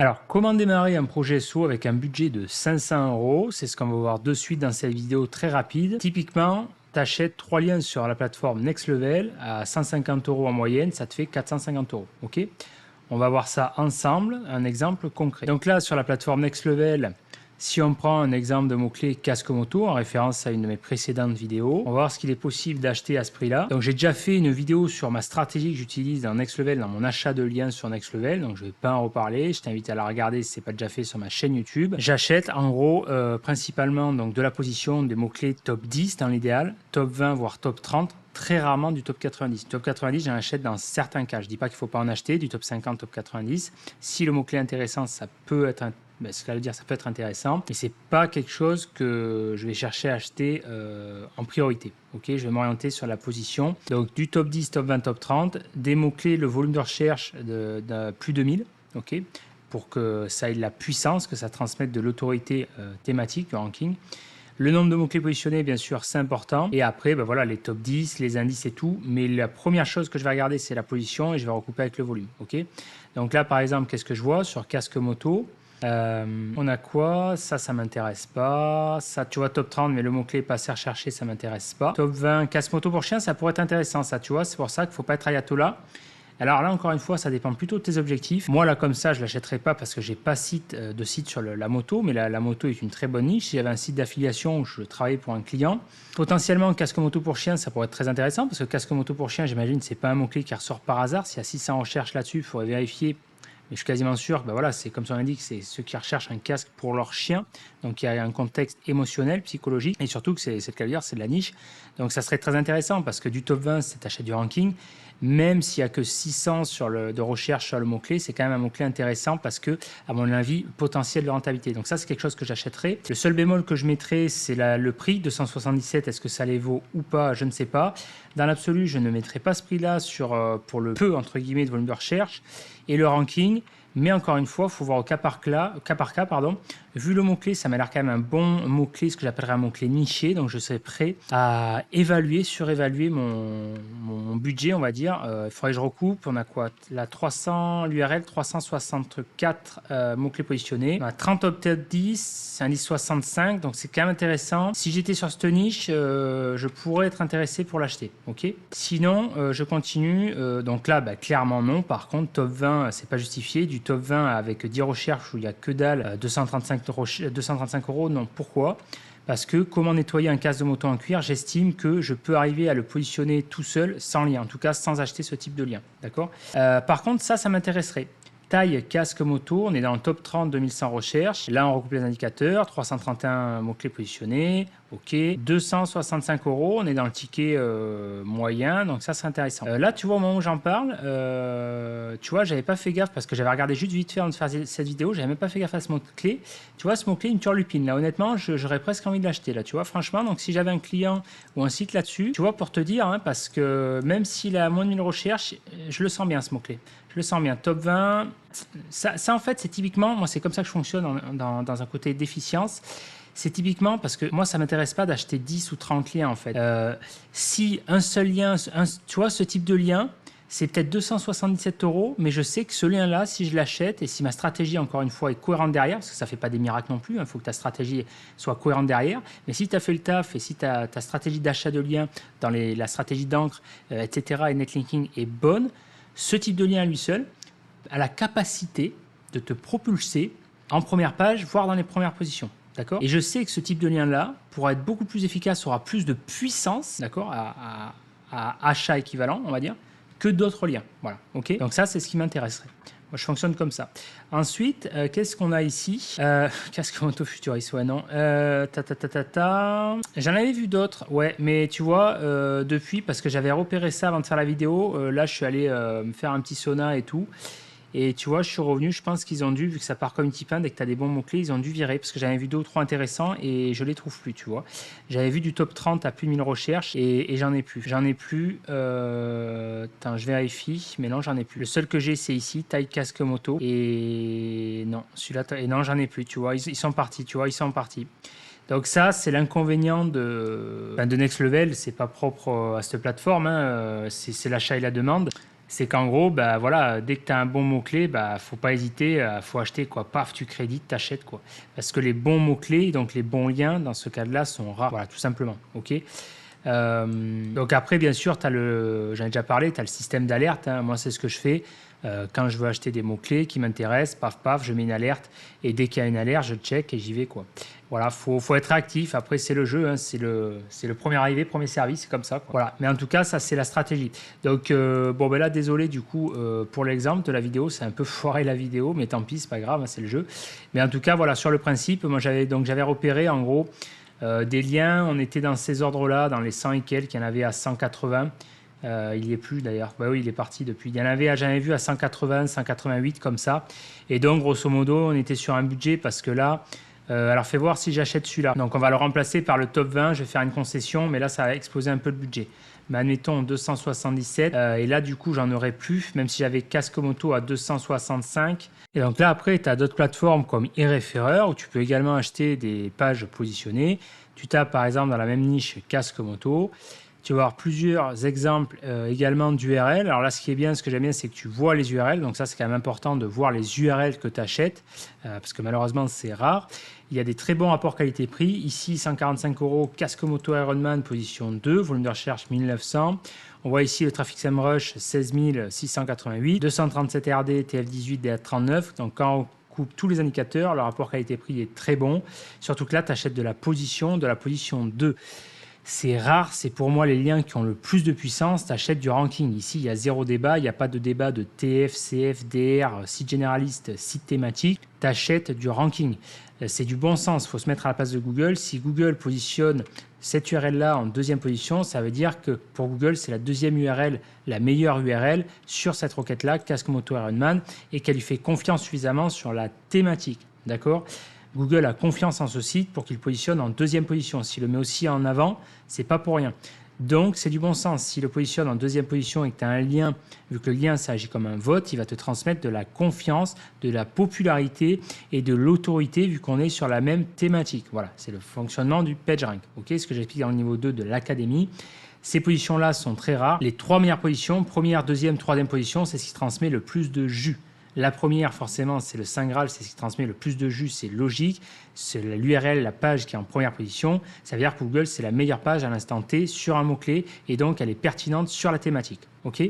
Alors, comment démarrer un projet SEO avec un budget de 500 euros? C'est ce qu'on va voir de suite dans cette vidéo très rapide. Typiquement, tu achètes 3 liens sur la plateforme Next Level à 150 euros en moyenne, ça te fait 450 euros. Ok. On va voir ça ensemble, un exemple concret. Donc là, sur la plateforme Next Level, si on prend un exemple de mot-clé casque moto en référence à une de mes précédentes vidéos, on va voir ce qu'il est possible d'acheter à ce prix-là. Donc j'ai déjà fait une vidéo sur ma stratégie que j'utilise dans Next Level, dans mon achat de liens sur Next Level, donc je ne vais pas en reparler. Je t'invite à la regarder si ce n'est pas déjà fait sur ma chaîne YouTube. J'achète en gros principalement donc, de la position des mots-clés top 10 dans l'idéal, top 20 voire top 30. Très rarement du top 90. Top 90, j'en achète dans certains cas. Je ne dis pas qu'il ne faut pas en acheter, du top 50, top 90. Si le mot-clé est intéressant, ça peut être ce que ça veut dire, ça peut être intéressant, mais c'est pas quelque chose que je vais chercher à acheter en priorité. Ok, je vais m'orienter sur la position. Donc du top 10, top 20, top 30, des mots-clés, le volume de recherche de plus de 1000, ok, pour que ça ait de la puissance, que ça transmette de l'autorité thématique, du ranking. Le nombre de mots-clés positionnés, bien sûr, c'est important. Et après, ben voilà, les top 10, les indices et tout. Mais la première chose que je vais regarder, c'est la position et je vais recouper avec le volume. Ok. Donc là, par exemple, qu'est-ce que je vois sur casque moto? On a quoi? Ça m'intéresse pas. Ça, tu vois, top 30, mais le mot-clé pas assez recherché, ça m'intéresse pas. Top 20, casque moto pour chien, ça pourrait être intéressant, ça, tu vois. C'est pour ça qu'il faut pas être ayatollah. Alors là, encore une fois, ça dépend plutôt de tes objectifs. Moi, là, comme ça, je ne l'achèterai pas parce que je n'ai pas de site sur la moto, mais la moto est une très bonne niche. Si j'avais un site d'affiliation où je travaillais pour un client, potentiellement, casque moto pour chien, ça pourrait être très intéressant parce que casque moto pour chien, j'imagine, c'est pas un mot-clé qui ressort par hasard. S'il y a 600 recherches là-dessus, il faudrait vérifier. Mais je suis quasiment sûr que ben voilà, c'est comme son indique, c'est ceux qui recherchent un casque pour leur chien. Donc il y a un contexte émotionnel, psychologique, et surtout que c'est le cas de dire, c'est de la niche. Donc ça serait très intéressant parce que du top 20, c'est achat du ranking. Même s'il n'y a que 600 de recherche sur le mot-clé, c'est quand même un mot-clé intéressant parce que, à mon avis, potentiel de rentabilité. Donc ça, c'est quelque chose que j'achèterai. Le seul bémol que je mettrai, c'est le prix, 277. Est-ce que ça les vaut ou pas? Je ne sais pas. Dans l'absolu, je ne mettrai pas ce prix-là pour le peu, entre guillemets, de volume de recherche et le ranking. Mais encore une fois, il faut voir au cas par cas. Vu le mot-clé, ça m'a l'air quand même un bon mot-clé, ce que j'appellerais un mot-clé niché. Donc, je serais prêt à surévaluer mon budget, on va dire. Il faudrait que je recoupe. On a quoi? La 300, l'URL 364 mots-clés positionnés. On a 30 top 10, c'est un indice 65. Donc, c'est quand même intéressant. Si j'étais sur cette niche, je pourrais être intéressé pour l'acheter. Ok. Sinon, je continue. Donc là, bah, clairement non. Par contre, top 20, c'est pas justifié. Du top 20 avec 10 recherches où il n'y a que dalle, 235 euros, non. Pourquoi? Parce que comment nettoyer un casque de moto en cuir, j'estime que je peux arriver à le positionner tout seul, sans lien, en tout cas sans acheter ce type de lien. D'accord. Par contre, ça m'intéresserait. Taille casque moto, on est dans le top 30 2100 recherches. Là, on recoupe les indicateurs, 331 mots-clés positionnés. Ok, 265 euros, on est dans le ticket moyen, donc ça c'est intéressant. Là, tu vois, au moment où j'en parle, tu vois, j'avais pas fait gaffe parce que j'avais regardé juste vite fait avant de faire cette vidéo, j'avais même pas fait gaffe à ce mot-clé. Tu vois, ce mot-clé, une turlupine, là, honnêtement, j'aurais presque envie de l'acheter, là, tu vois, franchement. Donc, si j'avais un client ou un site là-dessus, tu vois, pour te dire, hein, parce que même s'il a moins de 1000 recherches, je le sens bien, ce mot-clé. Je le sens bien. Top 20, ça en fait, c'est typiquement, moi, c'est comme ça que je fonctionne dans un côté d'efficience. C'est typiquement parce que moi, ça ne m'intéresse pas d'acheter 10 ou 30 liens, en fait. Si un seul lien, tu vois, ce type de lien, c'est peut-être 277 euros, mais je sais que ce lien-là, si je l'achète et si ma stratégie, encore une fois, est cohérente derrière, parce que ça ne fait pas des miracles non plus, il faut que ta stratégie soit cohérente derrière, mais si tu as fait le taf et si ta stratégie d'achat de lien dans la stratégie d'encre, etc., et netlinking est bonne, ce type de lien à lui seul a la capacité de te propulser en première page, voire dans les premières positions. D'accord. Et je sais que ce type de lien-là, pour être beaucoup plus efficace, aura plus de puissance, d'accord, à achat équivalent, on va dire, que d'autres liens. Voilà. Ok. Donc ça, c'est ce qui m'intéresserait. Moi, je fonctionne comme ça. Ensuite, qu'est-ce qu'on a ici? Casque moto futuriste, ouais, non. J'en avais vu d'autres, ouais, mais tu vois, depuis, parce que j'avais repéré ça avant de faire la vidéo, là, je suis allé me faire un petit sauna et tout. Et tu vois, je suis revenu, je pense qu'ils ont dû, vu que ça part comme type 1, dès que tu as des bons mots-clés, ils ont dû virer, parce que j'avais vu 2 ou 3 intéressants et je les trouve plus, tu vois. J'avais vu du top 30 à plus de 1000 recherches et j'en ai plus. J'en ai plus, attends, je vérifie, mais non, j'en ai plus. Le seul que j'ai, c'est ici, taille casque moto. Et non, celui-là, et non, j'en ai plus, tu vois. Ils sont partis, tu vois, ils sont partis. Donc ça, c'est l'inconvénient de Next Level. C'est pas propre à cette plateforme, hein. C'est l'achat et la demande. C'est qu'en gros, bah, voilà, dès que tu as un bon mot-clé, bah, faut pas hésiter, faut acheter, quoi. Paf, tu crédites, t'achètes, quoi. Parce que les bons mots-clés, donc les bons liens, dans ce cas-là, sont rares. Voilà, tout simplement. OK. Donc après, bien sûr, j'en ai déjà parlé, tu as le système d'alerte. Hein. Moi, c'est ce que je fais. Quand je veux acheter des mots-clés qui m'intéressent, paf, paf, je mets une alerte. Et dès qu'il y a une alerte, je check et j'y vais, quoi. Voilà, faut être actif. Après, c'est le jeu. Hein. C'est le premier arrivé, premier servi. C'est comme ça, quoi. Voilà. Mais en tout cas, ça, c'est la stratégie. Donc, bon, ben là, désolé, du coup, pour l'exemple de la vidéo, c'est un peu foiré la vidéo, mais tant pis, c'est pas grave, hein, c'est le jeu. Mais en tout cas, voilà, sur le principe, moi, j'avais repéré, en gros, des liens, on était dans ces ordres-là, dans les 100 et quelques, il y en avait à 180. Il n'y est plus d'ailleurs. Bah oui, il est parti depuis. Il y en avait, j'en avais vu à 180, 188 comme ça. Et donc, grosso modo, on était sur un budget parce que là, alors fais voir si j'achète celui-là. Donc, on va le remplacer par le top 20. Je vais faire une concession, mais là, ça va exploser un peu le budget. Mais admettons 277. Et là, du coup, j'en aurais plus, même si j'avais Casque Moto à 265. Et donc là, après, tu as d'autres plateformes comme eReferrer où tu peux également acheter des pages positionnées. Tu tapes par exemple dans la même niche Casque Moto. Tu vas avoir plusieurs exemples également d'URL. Alors là, ce qui est bien, ce que j'aime bien, c'est que tu vois les URL. Donc ça, c'est quand même important de voir les URL que tu achètes parce que malheureusement, c'est rare. Il y a des très bons rapports qualité-prix. Ici, 145 €, Casque Moto Ironman, position 2, volume de recherche 1900. On voit ici le Traffic SEMrush 16 688, 237 RD, TF18, DA39. Donc quand on coupe tous les indicateurs, le rapport qualité-prix est très bon. Surtout que là, tu achètes de la position 2. C'est rare, c'est pour moi les liens qui ont le plus de puissance, tu achètes du ranking. Ici, il y a zéro débat, il n'y a pas de débat de TF, CF, DR, site généraliste, site thématique, tu achètes du ranking. C'est du bon sens, il faut se mettre à la place de Google. Si Google positionne cette URL-là en deuxième position, ça veut dire que pour Google, c'est la deuxième URL, la meilleure URL sur cette requête-là, Casque Moto Ironman, et qu'elle lui fait confiance suffisamment sur la thématique. D'accord ? Google a confiance en ce site pour qu'il positionne en deuxième position. S'il le met aussi en avant, c'est pas pour rien. Donc, c'est du bon sens. S'il le positionne en deuxième position et que tu as un lien, vu que le lien, ça agit comme un vote, il va te transmettre de la confiance, de la popularité et de l'autorité vu qu'on est sur la même thématique. Voilà, c'est le fonctionnement du PageRank. Ok, ce que j'explique dans le niveau 2 de l'académie. Ces positions-là sont très rares. Les trois meilleures positions, première, deuxième, troisième position, c'est ce qui transmet le plus de jus. La première, forcément, c'est le Saint Graal, c'est ce qui transmet le plus de jus, c'est logique. C'est l'URL, la page qui est en première position. Ça veut dire que Google, c'est la meilleure page à l'instant T sur un mot-clé et donc elle est pertinente sur la thématique. Ok ?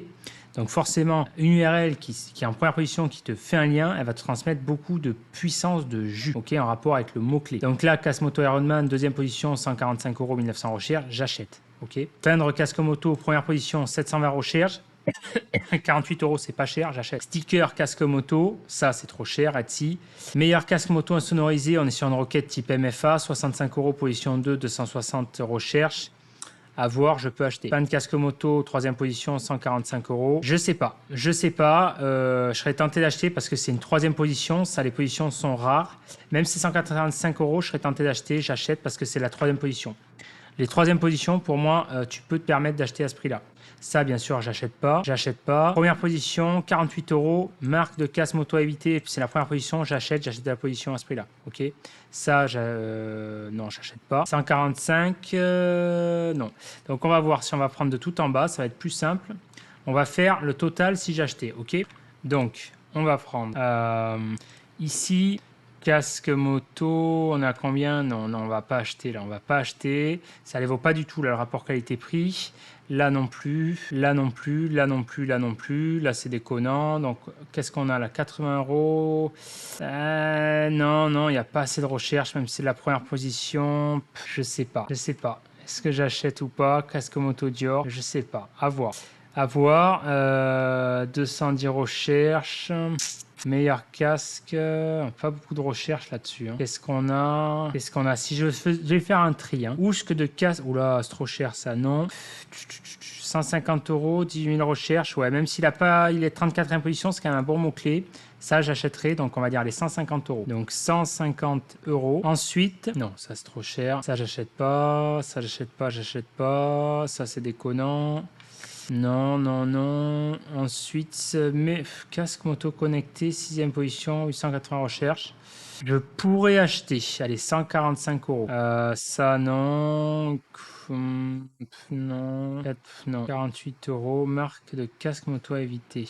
Donc forcément, une URL qui est en première position, qui te fait un lien, elle va te transmettre beaucoup de puissance de jus, ok, en rapport avec le mot-clé. Donc là, Casque Moto Ironman, deuxième position, 145 €, 1900 recherches, j'achète. Ok. Peindre Casque Moto, première position, 720 recherches. 48 €, c'est pas cher, j'achète. Sticker casque moto, ça c'est trop cher, Etsy. Meilleur casque moto insonorisé, on est sur une requête type MFA, 65 €, position 2, 260 recherche. À voir, je peux acheter. Pan de casque moto, troisième position, 145 €. Je sais pas. Je serais tenté d'acheter parce que c'est une troisième position. Ça, les positions sont rares. Même si c'est 185 €, je serais tenté d'acheter. J'achète parce que c'est la troisième position. Les troisième positions, pour moi, tu peux te permettre d'acheter à ce prix-là. Ça, bien sûr, j'achète pas. Première position, 48 €. Marque de casse moto à éviter. C'est la première position. J'achète la position à ce prix-là. Ok. Ça, non, j'achète pas. 145, non. Donc, on va voir si on va prendre de tout en bas. Ça va être plus simple. On va faire le total si j'achetais. Ok. Donc, on va prendre ici. Casque moto, on a combien? Non, on va pas acheter là, on va pas acheter. Ça ne vaut pas du tout là, le rapport qualité-prix. Là non plus, là non plus, là non plus, là non plus. Là c'est déconnant. Donc qu'est-ce qu'on a là? 80 €. Non, il n'y a pas assez de recherche, même si c'est la première position. Je sais pas. Est-ce que j'achète ou pas? Casque moto Dior, je sais pas. À voir. 210 recherches. Meilleur casque, pas beaucoup de recherche là-dessus. Hein. Qu'est-ce qu'on a? Si je vais faire un tri. Hein. Ouche de casque. Oula, c'est trop cher ça, non. 150 €, 18 000 recherches. Ouais, même s'il il est 34e position, c'est quand même un bon mot-clé. Ça, j'achèterai. Donc, on va dire les 150 €. Donc, 150 €. Ensuite, non, ça c'est trop cher. Ça, j'achète pas. Ça, c'est déconnant. Non, non, non. Ensuite, mais casque moto connecté, 6e position, 880 recherches. Je pourrais acheter, allez, 145 euros. Ça, non. Non. Non. 48 euros. Marque de casque moto à éviter.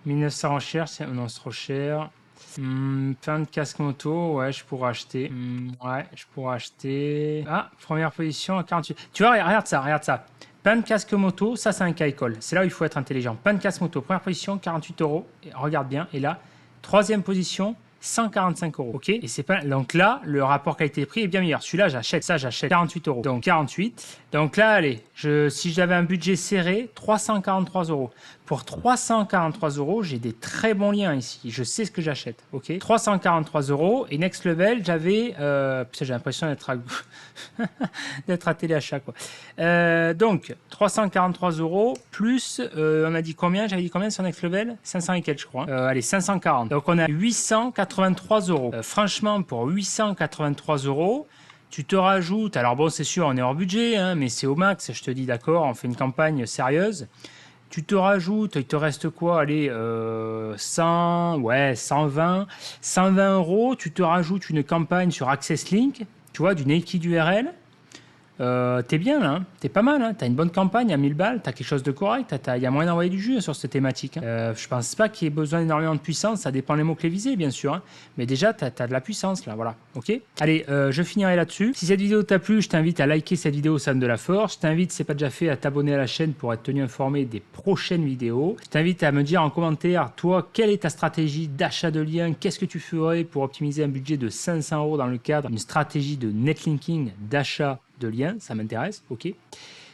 1900 recherches, non, c'est trop cher. Plein de casque moto, ouais, je pourrais acheter. Ouais, je pourrais acheter. Ah, première position à 48. Tu vois, regarde ça, regarde ça. Plein de casque moto, ça c'est un cas école. C'est là où il faut être intelligent. Plein de casque moto, première position, 48 euros. Et regarde bien. Et là, troisième position, 145 euros. Ok. Et c'est pas. Donc là, le rapport qualité-prix est bien meilleur. Celui-là, j'achète. Ça, j'achète 48 euros. Donc 48. Donc là, allez, si j'avais un budget serré, 343 euros. Pour 343 euros, j'ai des très bons liens ici. Je sais ce que j'achète. Ok. 343 euros. Et Next Level, j'avais. J'ai l'impression d'être à d'être à téléachat, quoi. Donc 343 euros plus. On a dit combien? J'avais dit combien sur Next Level? 500 et quelques, je crois. Allez, 540. Donc on a 883 euros. Franchement, pour 883 euros. Tu te rajoutes, alors bon, c'est sûr, on est hors budget, hein, mais c'est au max, je te dis, d'accord, on fait une campagne sérieuse. Tu te rajoutes, il te reste quoi? Allez, 100, ouais, 120. 120 euros, tu te rajoutes une campagne sur Access Link, tu vois, du Naked URL. T'es bien là, hein, t'es pas mal, hein, t'as une bonne campagne à 1000 balles, t'as quelque chose de correct, il y a moyen d'envoyer du jus sur cette thématique. Hein. Je pense pas qu'il y ait besoin d'énormément de puissance, ça dépend des mots-clés visés bien sûr, hein, mais déjà t'as de la puissance là, voilà, ok. Allez, je finirai là-dessus. Si cette vidéo t'a plu, je t'invite à liker cette vidéo Sam de la Force, je t'invite, si c'est pas déjà fait, à t'abonner à la chaîne pour être tenu informé des prochaines vidéos. Je t'invite à me dire en commentaire, toi, quelle est ta stratégie d'achat de liens, qu'est-ce que tu ferais pour optimiser un budget de 500 euros dans le cadre d'une stratégie de netlinking d'achat de liens, ça m'intéresse, ok.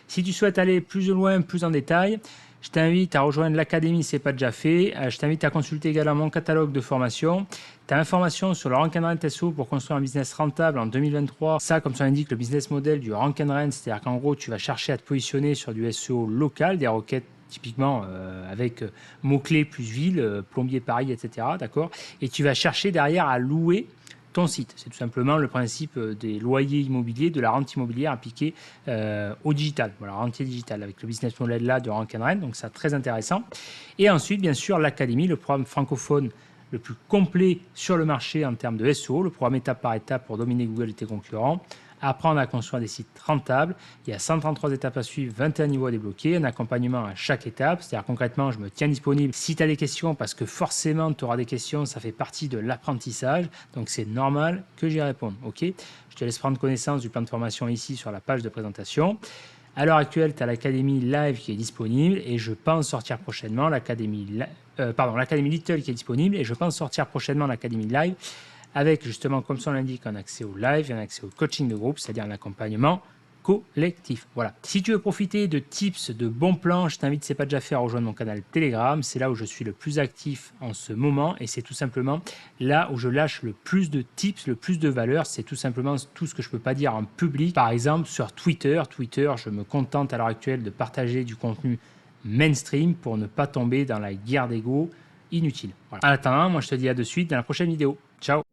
Si tu souhaites aller plus loin, plus en détail, je t'invite à rejoindre l'académie si ce n'est pas déjà fait. Je t'invite à consulter également mon catalogue de formation. Tu as information sur le Rank and Rent SEO pour construire un business rentable en 2023. Ça, comme ça l'indique, le business model du Rank and Rent, c'est-à-dire qu'en gros, tu vas chercher à te positionner sur du SEO local, des requêtes typiquement avec mots-clés plus ville, plombier Paris, etc. D'accord. Et tu vas chercher derrière à louer ton site. C'est tout simplement le principe des loyers immobiliers, de la rente immobilière appliquée au digital. Voilà, rentier digital avec le business model là de Rank and Rent, donc c'est très intéressant. Et ensuite, bien sûr, l'académie, le programme francophone le plus complet sur le marché en termes de SEO, le programme étape par étape pour dominer Google et tes concurrents. Apprendre à construire des sites rentables. Il y a 133 étapes à suivre, 21 niveaux à débloquer, un accompagnement à chaque étape. C'est-à-dire concrètement, je me tiens disponible si tu as des questions, parce que forcément, tu auras des questions, ça fait partie de l'apprentissage. Donc, c'est normal que j'y réponde. Ok. Je te laisse prendre connaissance du plan de formation ici sur la page de présentation. À l'heure actuelle, tu as l'académie live qui est disponible et je pense sortir prochainement l'académie Little qui est disponible et je pense sortir prochainement l'académie live avec justement, comme son l'indique, un accès au live et un accès au coaching de groupe, c'est-à-dire un accompagnement collectif. Voilà. Si tu veux profiter de tips, de bons plans, je t'invite, si ce n'est pas déjà fait, à rejoindre mon canal Telegram. C'est là où je suis le plus actif en ce moment et c'est tout simplement là où je lâche le plus de tips, le plus de valeur. C'est tout simplement tout ce que je ne peux pas dire en public. Par exemple, sur Twitter, je me contente à l'heure actuelle de partager du contenu mainstream pour ne pas tomber dans la guerre d'ego inutile. Voilà. En attendant, moi je te dis à de suite dans la prochaine vidéo. Ciao.